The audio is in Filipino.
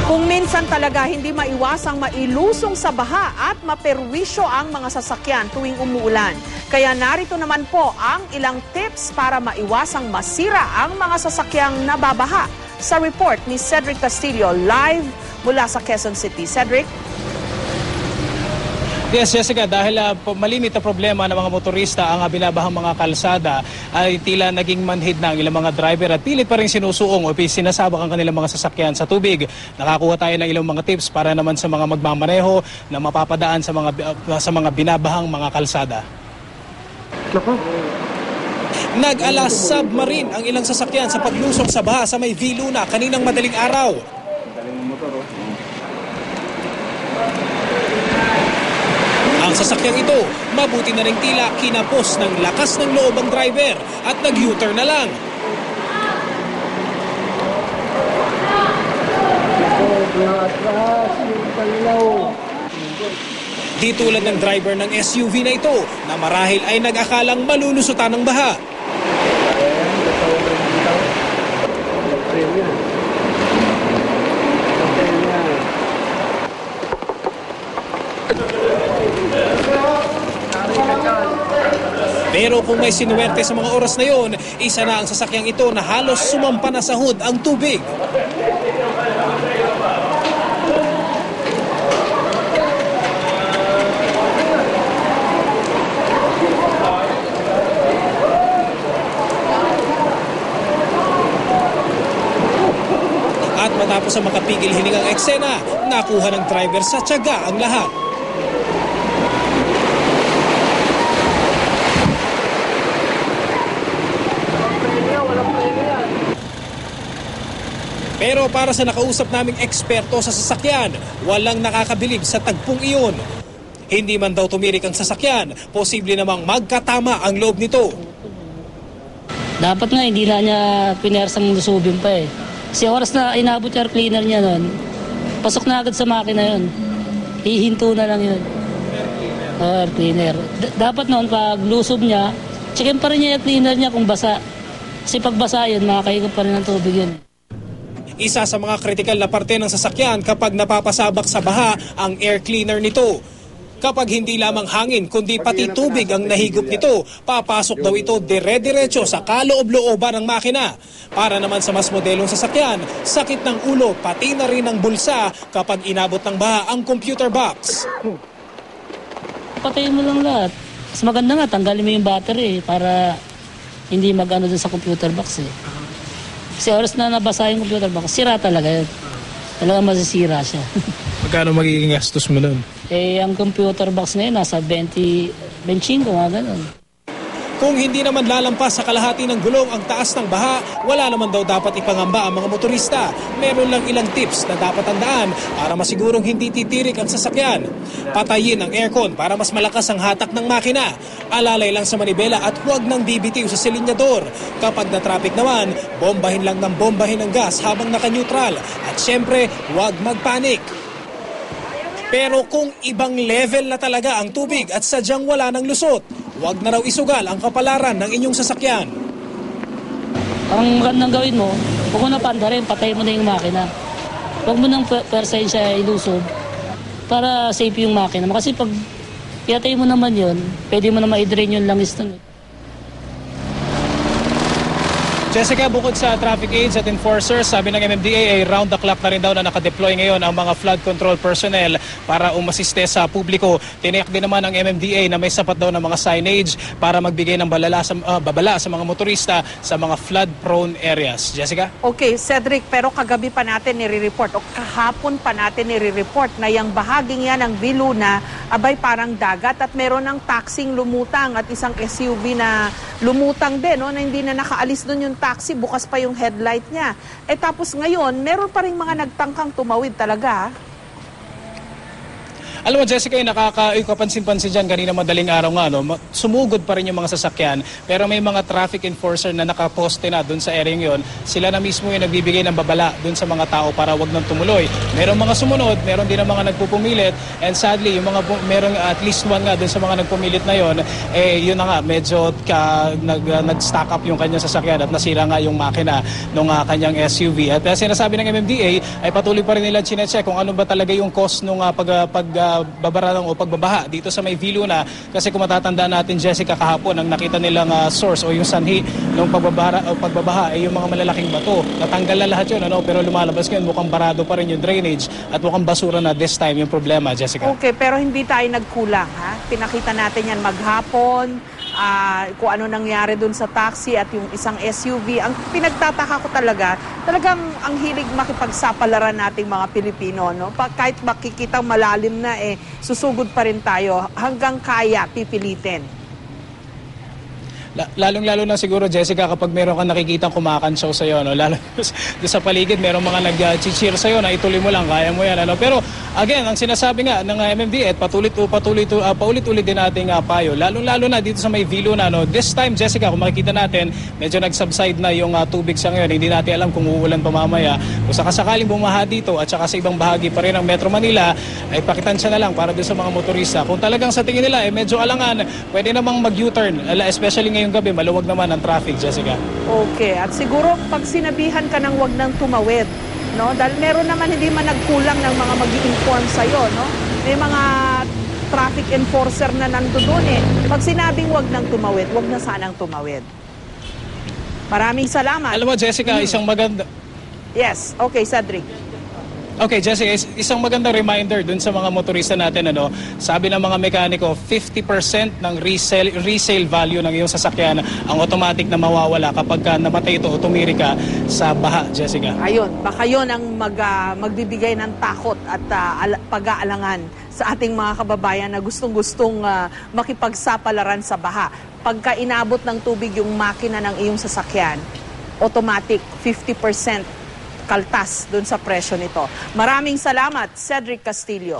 Kung minsan talaga hindi maiwasang mailusong sa baha at maperwisyo ang mga sasakyan tuwing umuulan. Kaya narito naman po ang ilang tips para maiwasang masira ang mga sasakyang nababaha. Sa report ni Cedric Castillo, live mula sa Quezon City. Cedric? Yes, Jessica, dahil malimit na problema ng mga motorista ang binabahang mga kalsada ay tila naging manhid na ang ilang mga driver at pilit pa rin sinusuong o sinasabak ang kanilang mga sasakyan sa tubig. Nakakuha tayo ng ilang mga tips para naman sa mga magmamaneho na mapapadaan sa mga binabahang mga kalsada. Nag-alas submarine ang ilang sasakyan sa paglusong sa baha sa may Viluna kaninang madaling araw. Ang sasakyang ito, mabuti na rin tila kinapos ng lakas ng loob ang driver at nag-U-turn na lang. Di tulad ng driver ng SUV na ito na marahil ay nag-akalang malulusutan ng baha. Pero kung may sinuwerte sa mga oras na yon, isa na ang sasakyang ito na halos sumampa na sa hood ang tubig. At matapos ang makapigil hiningang eksena, nakuha ng driver sa tiyaga ang lahat. Pero para sa nakausap naming eksperto sa sasakyan, walang nakakabilib sa tagpong iyon. Hindi man daw tumirik ang sasakyan, posible namang magkatama ang loob nito. Dapat nga hindi na niya pinersang lusubin pa eh. Kasi oras na inabot yung air cleaner niya nun, pasok na agad sa makina yun. Hihinto na lang yun. Air cleaner. Dapat noon pag lusob niya, checkin pa rin niya air cleaner niya kung basa. Kasi pag basa yun, makakahigop pa rin ng tubig yun. Isa sa mga kritikal na parte ng sasakyan kapag napapasabak sa baha ang air cleaner nito. Kapag hindi lamang hangin kundi pati tubig ang nahigop nito, papasok daw ito dire-diretso sa kaloob-looban ng makina. Para naman sa mas modelong sasakyan, sakit ng ulo pati na rin ng bulsa kapag inabot ng baha ang computer box. Patayin mo lang lahat. Mas maganda nga, tanggalin mo yung battery para hindi mag-ano dun sa computer box eh. Kasi oras na nabasa yung computer box, sira talaga yun. Talaga masisira siya. Magkano magiging gastos mo nun? Eh, ang computer box na yun, nasa 25, nga ganun. Kung hindi naman lalampas sa kalahati ng gulong ang taas ng baha, wala naman daw dapat ipangamba ang mga motorista. Meron lang ilang tips na dapat tandaan para masigurong hindi titirik ang sasakyan. Patayin ang aircon para mas malakas ang hatak ng makina. Alalay lang sa manibela at huwag nang bibitiw sa silinyador. Kapag na-traffic naman, bombahin lang ng bombahin ang gas habang naka-neutral. At syempre, huwag magpanik. Pero kung ibang level na talaga ang tubig at sadyang wala ng lusot, huwag na raw isugal ang kapalaran ng inyong sasakyan. Ang magandang gawin mo, huwag mo na panda rin, patay mo na yung makina. Huwag mo nang persahin siya ilusob para safe yung makina. Kasi pag pinatay mo naman yun, pwede mo na ma-drain yung langis nun. Jessica, bukod sa traffic aids at enforcers, sabi ng MMDA ay round the clock na rin daw na nakadeploy ngayon ang mga flood control personnel para umasiste sa publiko. Tiniyak din naman ng MMDA na may sapat daw ng mga signage para magbigay ng babala sa mga motorista sa mga flood-prone areas. Jessica? Okay, Cedric, pero kagabi pa natin nire-report o kahapon pa natin nire-report na yung bahaging yan ng Viluna abay parang dagat at meron ng taxing lumutang at isang SUV na lumutang din, no, na hindi na nakaalis doon yung taxi, bukas pa yung headlight niya. Eh tapos ngayon, meron pa rin mga nagtangkang tumawid talaga. Alam mo, Jessica, yung kapansin-pansin dyan kanina madaling araw nga, no, sumugod pa rin yung mga sasakyan, pero may mga traffic enforcer na nakaposte na doon sa area yon. Sila na mismo yung nagbibigay ng babala doon sa mga tao para wag nang tumuloy. Merong mga sumunod, meron din ang mga nagpupumilit, and sadly, yung mga merong at least one nga doon sa mga nagpumilit na yon, yun na nga, medyo nag-stack up yung kanyang sasakyan at nasira nga yung makina ng kanyang SUV. At sinasabi ng MMDA ay patuloy pa rin nila chinecheck kung ano ba talaga yung cause ng pagbabara o pagbabaha dito sa may Viluna. Kasi kung matatandaan natin, Jessica, kahapon ang nakita nilang source o yung sanhi ng pagbabaha ay yung mga malalaking bato. Natanggal na lahat yun, pero lumalabas ngayon mukhang barado pa rin yung drainage at mukhang basura na this time yung problema, Jessica. Okay, pero hindi tayo nagkulang, ha? Pinakita natin yan maghapon, kung ano nangyari dun sa taxi at yung isang SUV. Ang pinagtataka ko talagang ang hilig makipagsapalaran nating mga Pilipino, no? Kahit makikita malalim na, susugod pa rin tayo. Hanggang kaya, pipilitin. Lalong-lalo na siguro, Jessica, kapag meron kang nakikitang kumakansaw sa'yo, lalo sa paligid, meron mga nag-cheer sa'yo na ituloy mo lang, kaya mo yan. Pero again, ang sinasabi nga ng MMDA at paulit-ulit din nating payo, lalong-lalo na dito sa may Viluna. This time, Jessica, kung makikita natin, medyo nag-subside na yung tubig sa ngayon. Hindi natin alam kung uulan pa mamaya. Kung sakasakaling bumaha dito at saka sa ibang bahagi pa rin ng Metro Manila, ay pakitansya na lang para doon sa mga motorista. Kung talagang sa tingin nila, medyo alangan, pwede namang mag-U-turn, especially ngayong gabi, maluwag naman ang traffic, Jessica. Okay, at siguro pag sinabihan ka ng wag nang tumawid, no? Dahil meron naman hindi man nagkulang ng mga mag-i-inform sa'yo, no? May mga traffic enforcer na nandoon Pag sinabing wag nang tumawid, wag na sanang tumawid. Maraming salamat. Alam mo, Jessica, isang maganda... Yes, okay, Cedric. Okay, Jessica, isang magandang reminder dun sa mga motorista natin, sabi ng mga mekaniko, 50% ng resale value ng iyong sasakyan ang automatic na mawawala kapag namatay ito o tumiri ka sa baha, Jessica. Ayun, baka yun ang magbibigay ng takot at pag-aalangan sa ating mga kababayan na gustong-gustong makipagsapalaran sa baha. Pagka inabot ng tubig yung makina ng iyong sasakyan, automatic 50% kaltas dun sa presyo nito. Maraming salamat, Cedric Castillo.